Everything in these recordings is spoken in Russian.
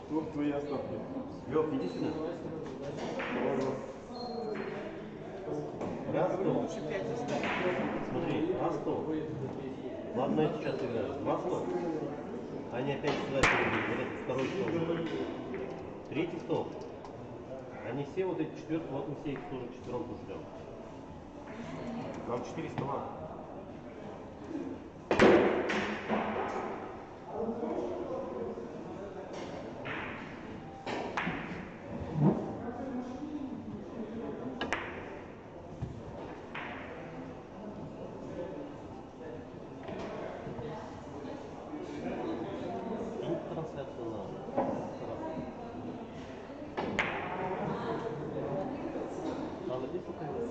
Вот твои остатки. Лёх, иди сюда. Раз, сто. Смотри, раз, сто. Ладно, я сейчас играю. Два, сто. Они опять сюда перейдут. Вот этот второй стол. Третий стол. Они все вот эти четвертые, вот мы все их тоже четвером ждем. Нам 4 стола. Тут трансляция надо. Надо здесь показать.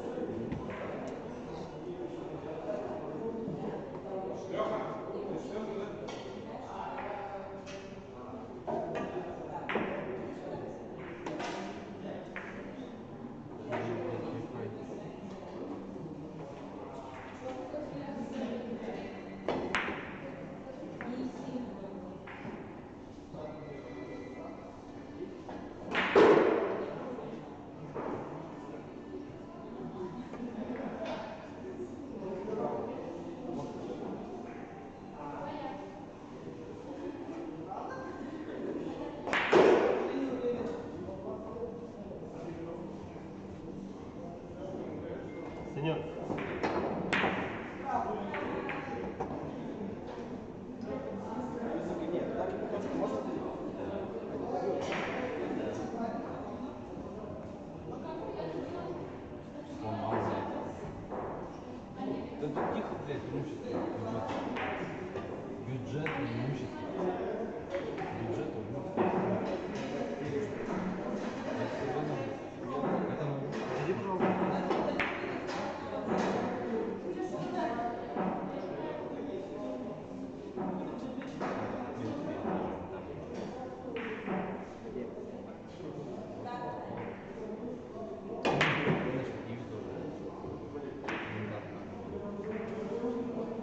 Сенёр. Да тут тихо, блядь, имущество. Бюджет имущество. Бюджет имущество. Иди, пожалуйста.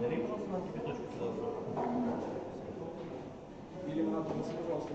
Дари, пожалуйста, нам кипяточку сюда. Или надо, пожалуйста,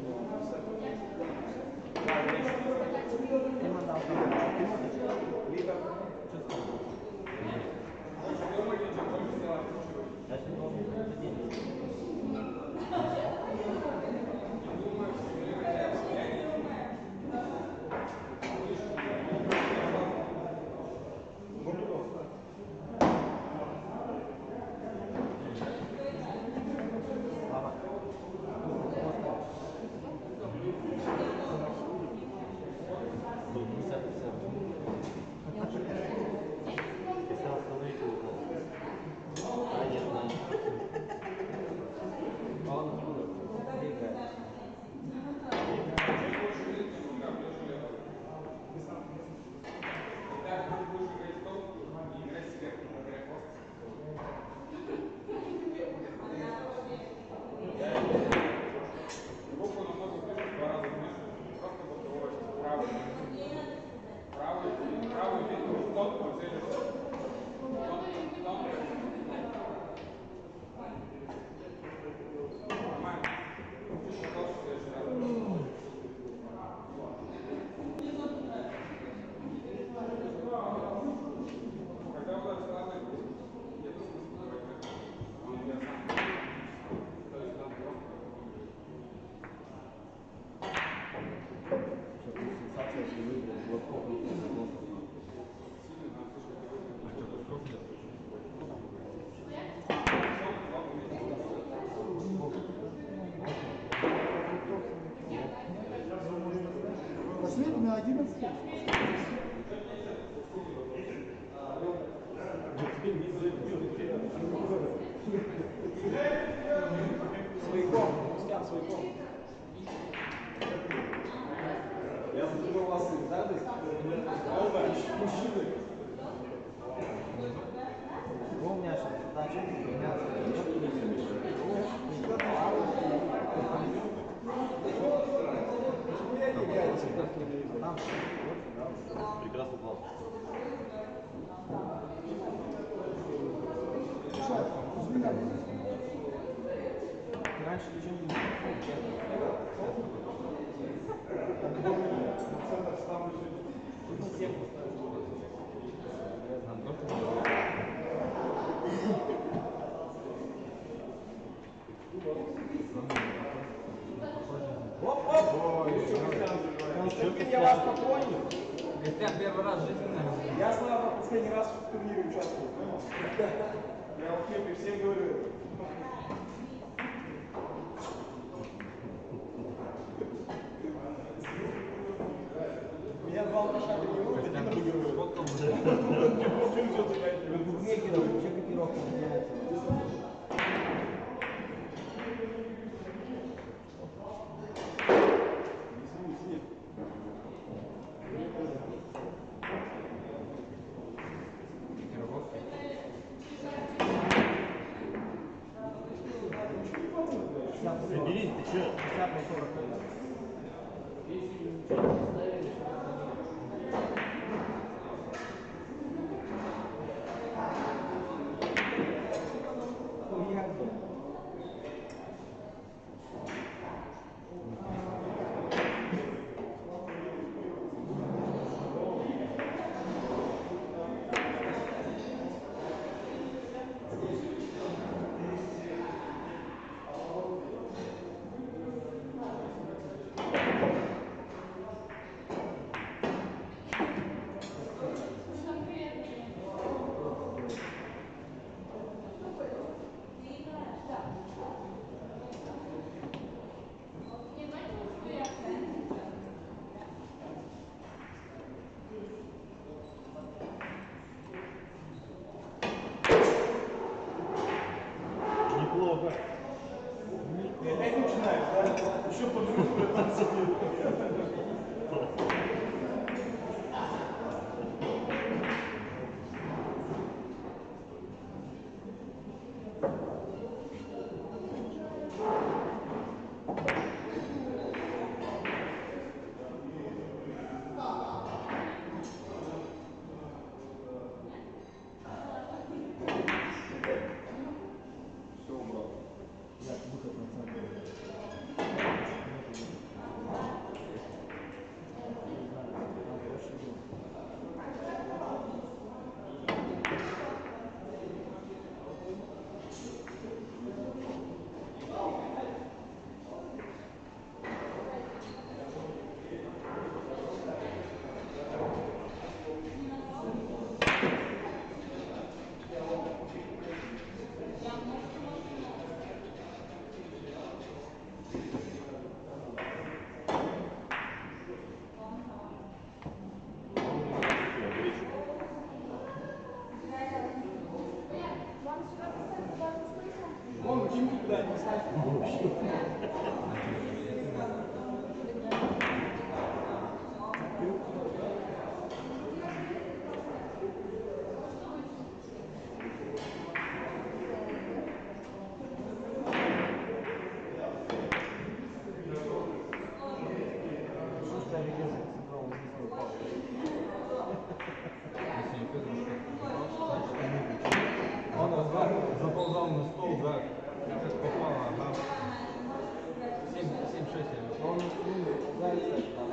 Последний на 11. Свояком, Рустам, свояком. Я задумал вас, да, мужчины. У меня сейчас задача Прекрасный план. раньше ничего не было. Константин, я вас поклонник. Костян первый раз в жизни, наверное. Я слава последний раз в турнире участвую, понял? Я вот тебе все говорю. Меня два алкаша тренируют, один обыгрывает. Сфоткал бы. Букмекеров, вообще котировка меняется. Соберись, ты что? Неплохо. Опять начинаешь, да? Еще подружку там сидит. Все убрал. Вон, киньте куда-нибудь, ставьте. Он заползал на стол, да. Как попало, ага. 7-6 я Он зайца там.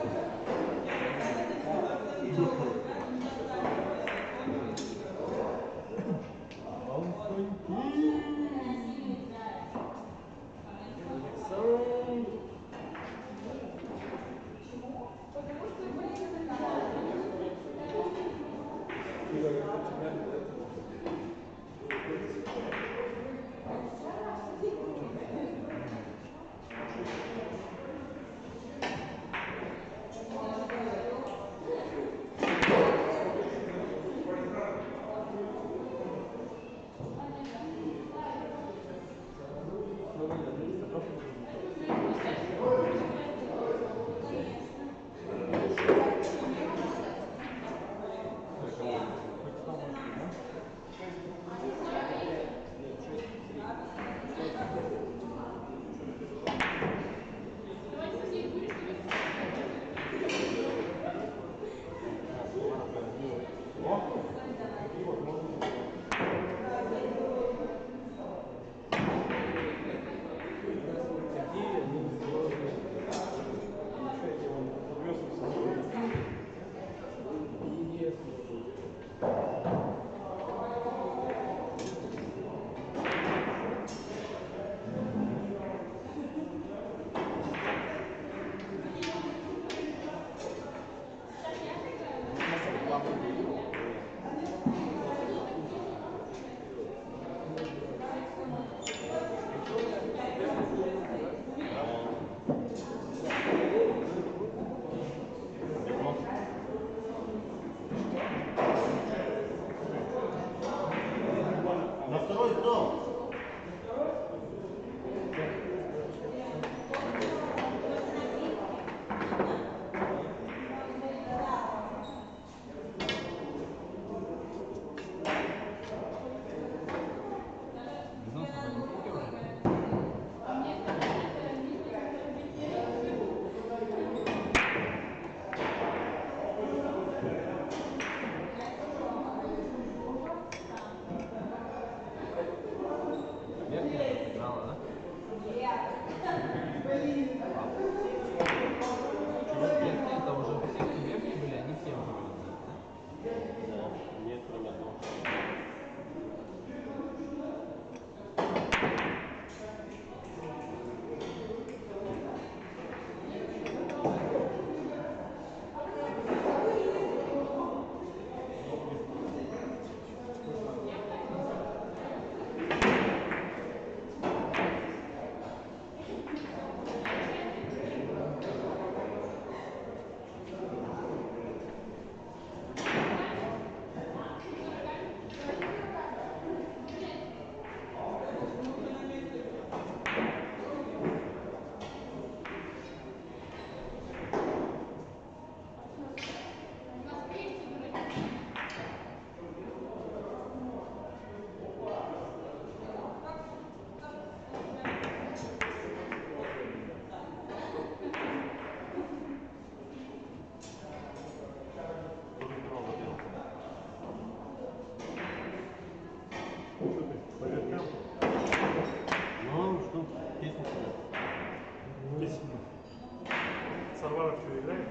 Сарваров что играет?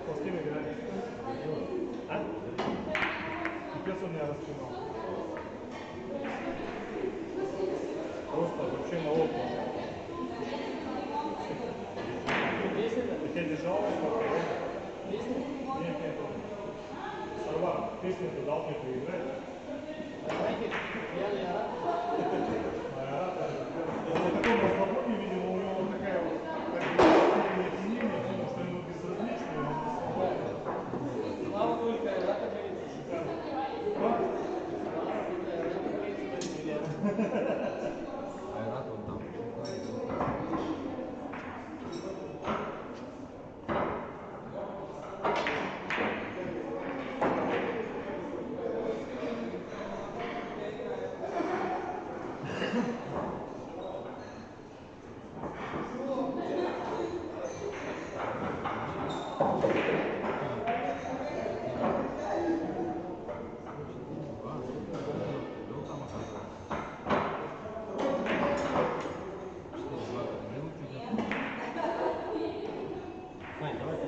Он с кем играет? А? Пипец он меня распинал. Просто вообще на окна. Я держал его. Нет. Сарваров, песню ты дал мне поиграть. Я на таком расслабоне видел, у него вот такая вот степень опьянения, потому что ему безразлично, он расслабляется. Слава только Айрата Айрат он там. Сань, давай ты.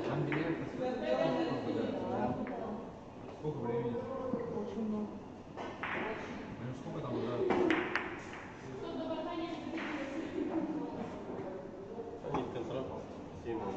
Там билет сколько времени? Ну сколько там играют? Они в контракт 7 он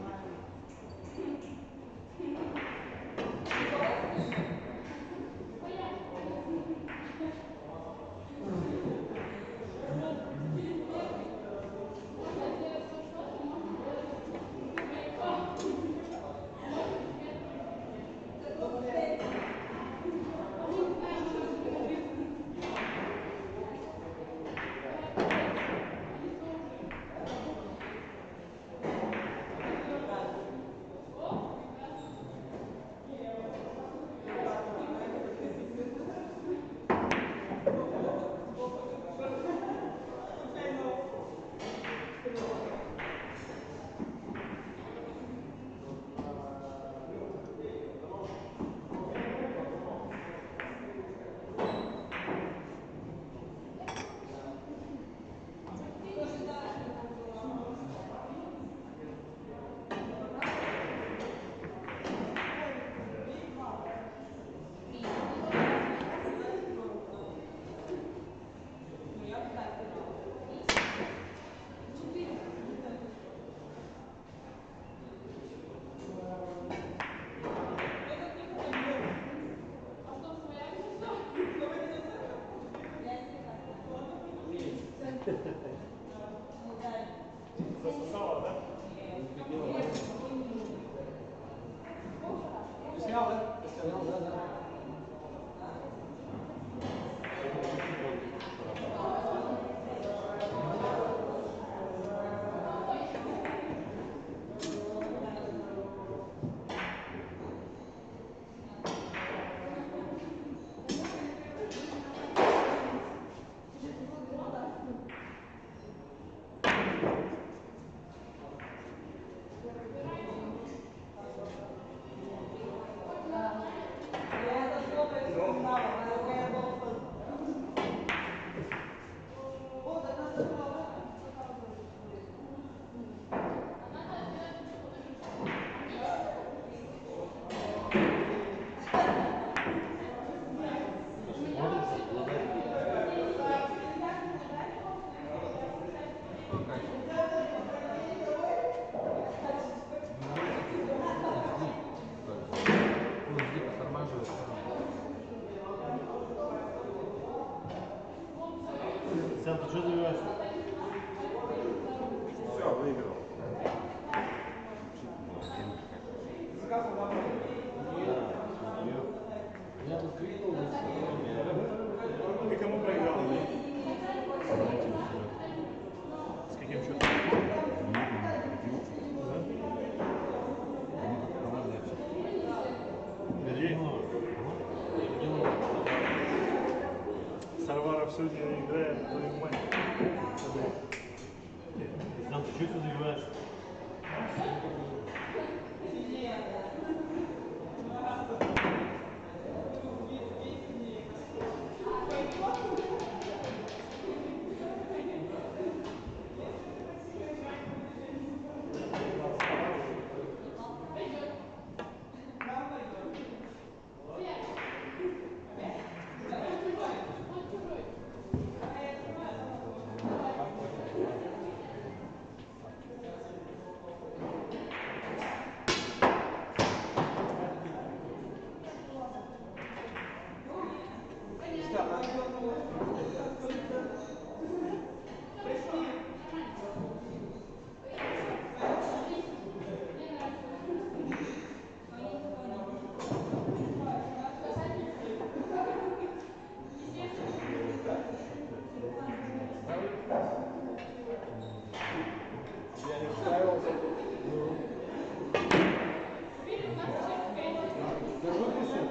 Засосало, да? Ты снял, да? Ты снял, да. Сам ты что занимаешься? Все, выиграл. Ты кому проиграл? С каким счетом? сегодня играем за Рюмань. Там ты что забиваешь? Я не устраивался. Да вот и все.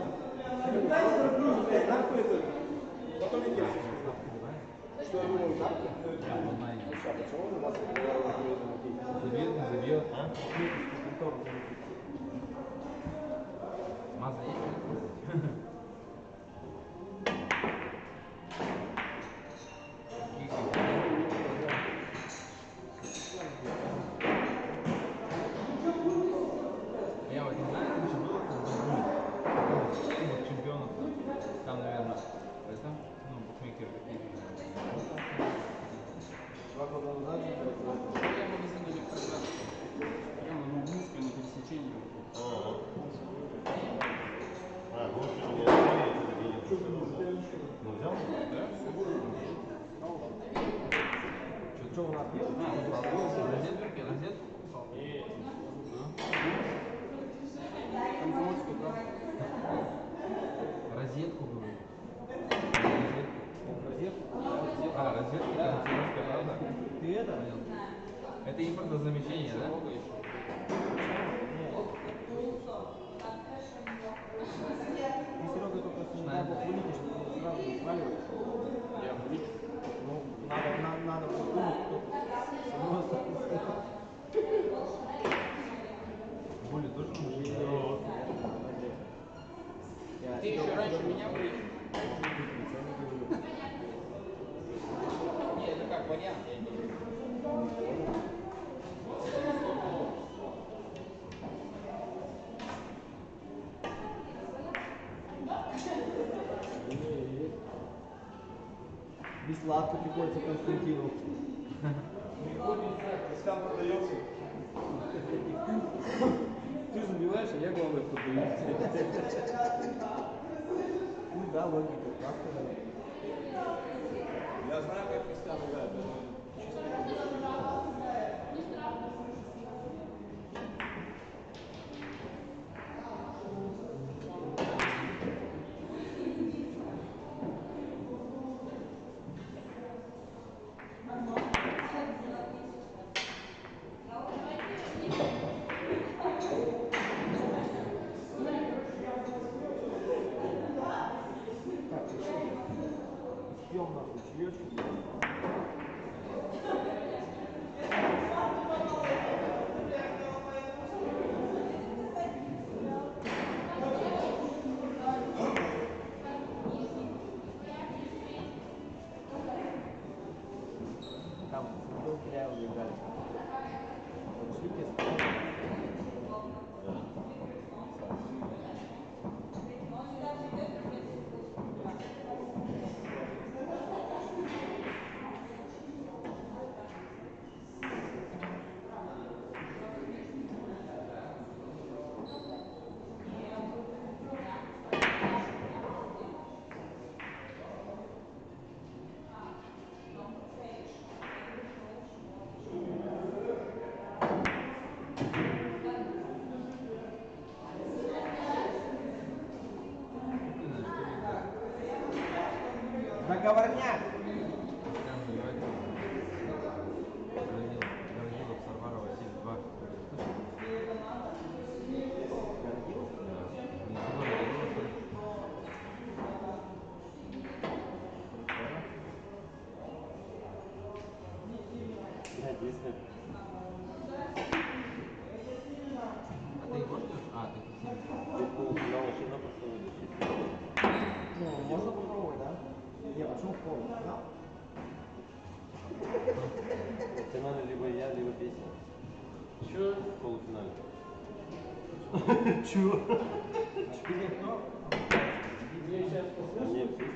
Дай строгнуть, блядь, нахуй это. Потом иди. Что я думал, нахуй? А почему у нас Забьет, не забьет. А? Маза есть? Я вот не знаю, что было, Кубок чемпионов. Там, наверное, это, ну, букмекеры какие-то. Два года назад. Я магазин электроград. Прямо на Углинской на пересечении. Ну что, не открыли, ну взял? Что у нас есть? Розетку? Комсомольский, правда? Розетку, говорю. Розетку? Розетка, Да. комсомольская, правда? Ты это? Понял. Это импортозамещение, да? Ты, Серега, только с ним бабу вылетишь, что сразу сваливаешь. Я вылечу. Ну, надо подумать, кто Боли тоже нужны? Ты еще раньше меня вылечишь. Не, это как вариант, я имею в виду. без сладко приходится Константину. Там продается. Ты забиваешь, а я главное продаю. Ну да, логика, правда. Я знаю, как Кристиан играет. Так, пьем нахуй чаечек. в полуфинале. Чего? Тебе кто? Мне сейчас А мне пусть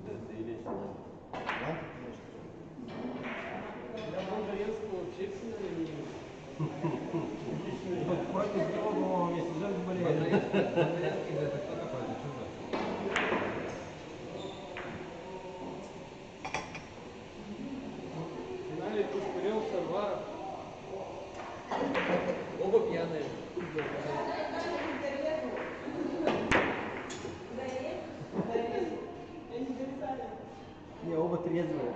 это или финал. Ладно, конечно. я Бондаренского вообще в финале не вижу. Против него, по-моему, весь сезон болеет. Бондаренский это кто такой? Это чужой. В финале Кушпырев, Сарваров. Оба пьяные. Не, оба трезвые.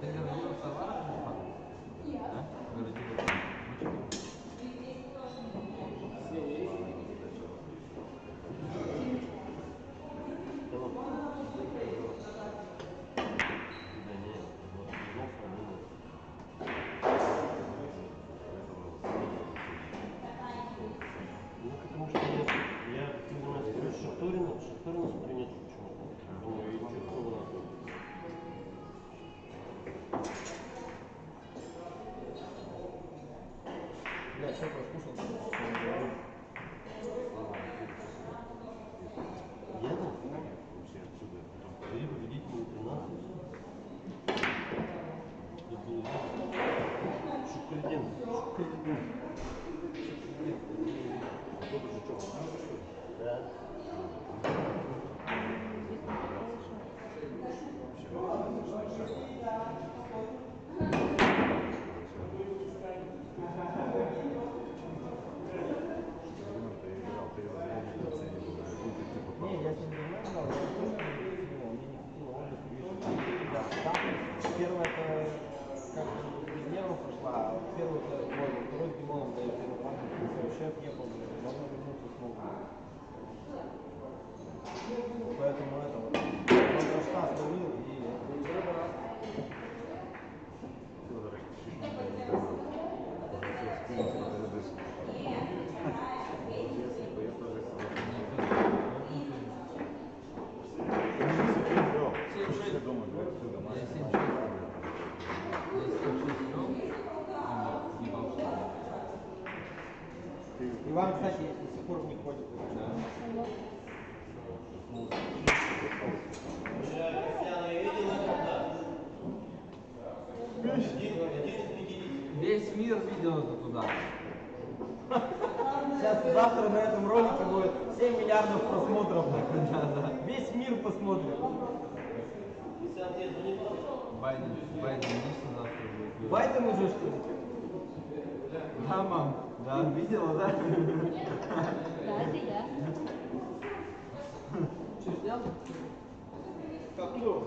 Ты городила Савара? Да? Городила. Да нет, вот фамилия. Ну, потому что я именно смотрю Шахтурина смотрю нет почему-то. Думаю, и Чуркова надо. Бля, все проскушал. Еду? Вообще отсюда. Или победитель 13. Тут был Шукридин. Да. Не, я с ним давно играл, я тоже не него, мне не хватило отдыха, видишь, я там, первое это как без нервов прошла, а первый-то, ой, второй с Димоном, да, я первый план, шеф ехал, можно вернуться смогу. Поэтому это вот, он рассказ ловил и... Иван, кстати, до сих пор не ходит. Весь мир видел это туда. Сейчас завтра на этом ролике будет 7 миллиардов просмотров. Весь мир посмотрит. Байден лично завтра будет. Байден уже что ли? Да, мам. Да, видела, да? Да, это я. Что, снял? Как клево.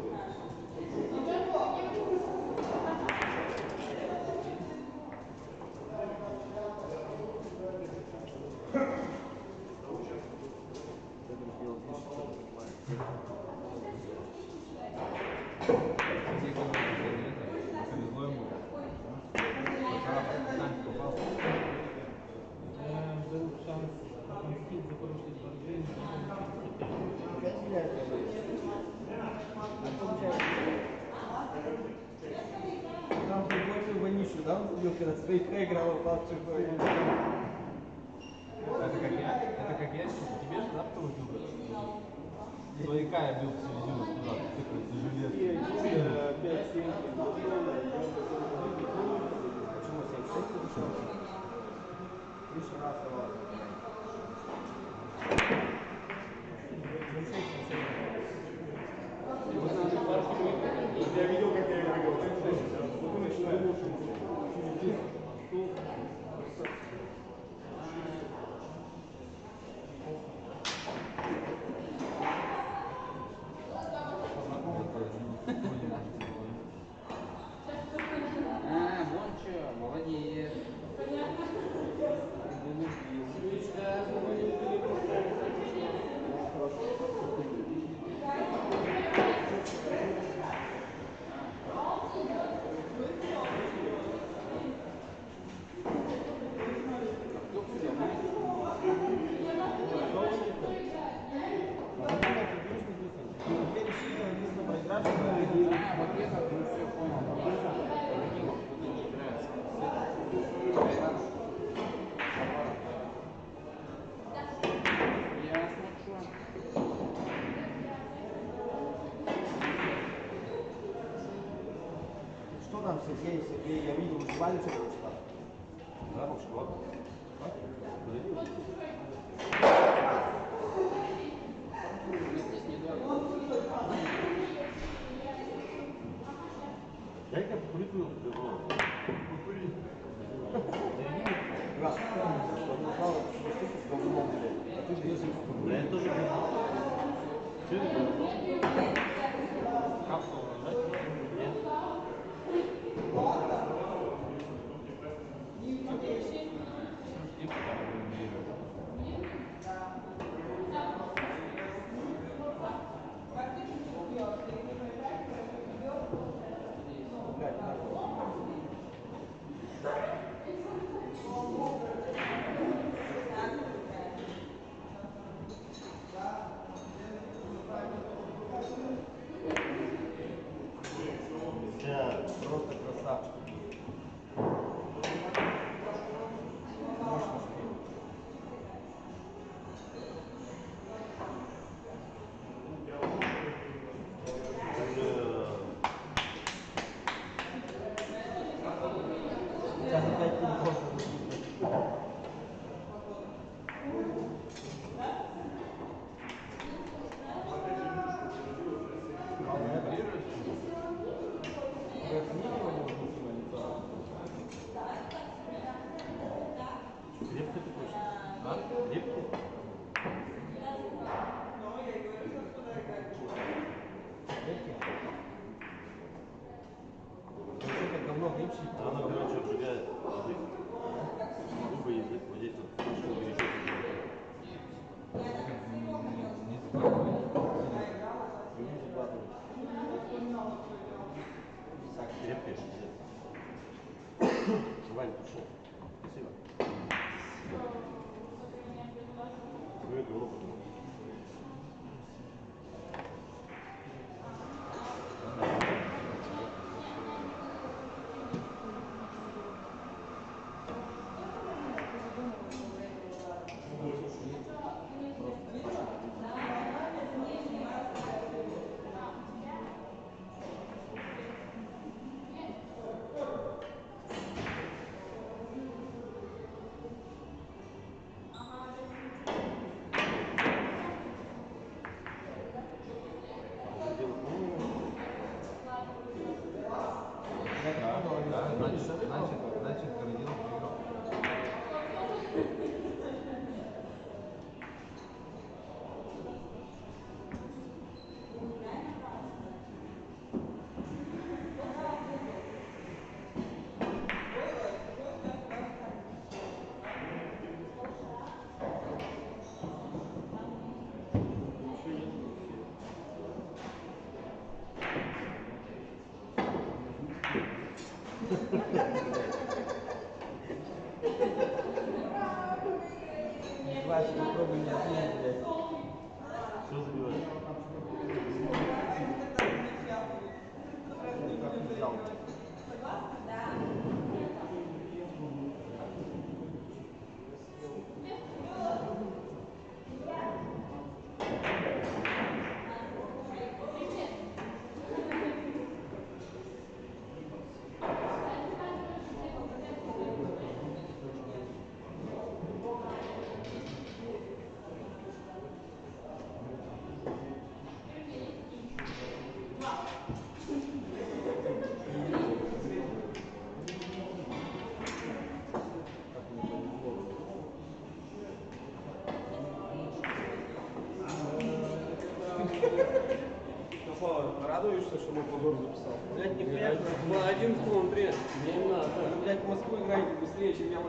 Повезло ему. Попал. Был шанс отомстить за прошлый поражение. Там футбольную ванищу, да, он забил, когда своих играл, упал в чужой. Это как я, тебе же, да, кто убил? Свояка я бил всю зиму туда, такой тяжелец. 5-7. Почему 76 пришел? Выше нас его. Я видел, как я играл. Вот мы начинаем. Вон что, молодец. Ты бы лучше Сергей, я видел, вызывали что-то стало. Да, он шквак. Дай-ка прикрыл его. Раз, что не знал, что штуку с говном, блядь. А ты без Да я тоже не знал. Ты Капсулу нажать. нет. И пока регулирует. блядь, Сейчас. просто красавчик. Сейчас опять телефон. Крепко ты хочешь? А? Крепко? Говно грибчик. Она, короче, обжигает язык. Губы, язык, вот здесь вот. Что горячо. Так, крепкая пиздец. Вань, ушел. Спасибо. Твое говно потом. Значит, городил выиграл. Хватит, попробуй не отменить, блядь. Что забиваешь? Как не взял. Радуешься, что мой позор записал? Блядь, нихуя. По 11 Андрея. Мне не надо. Блядь, в Москву играете быстрее, чем я.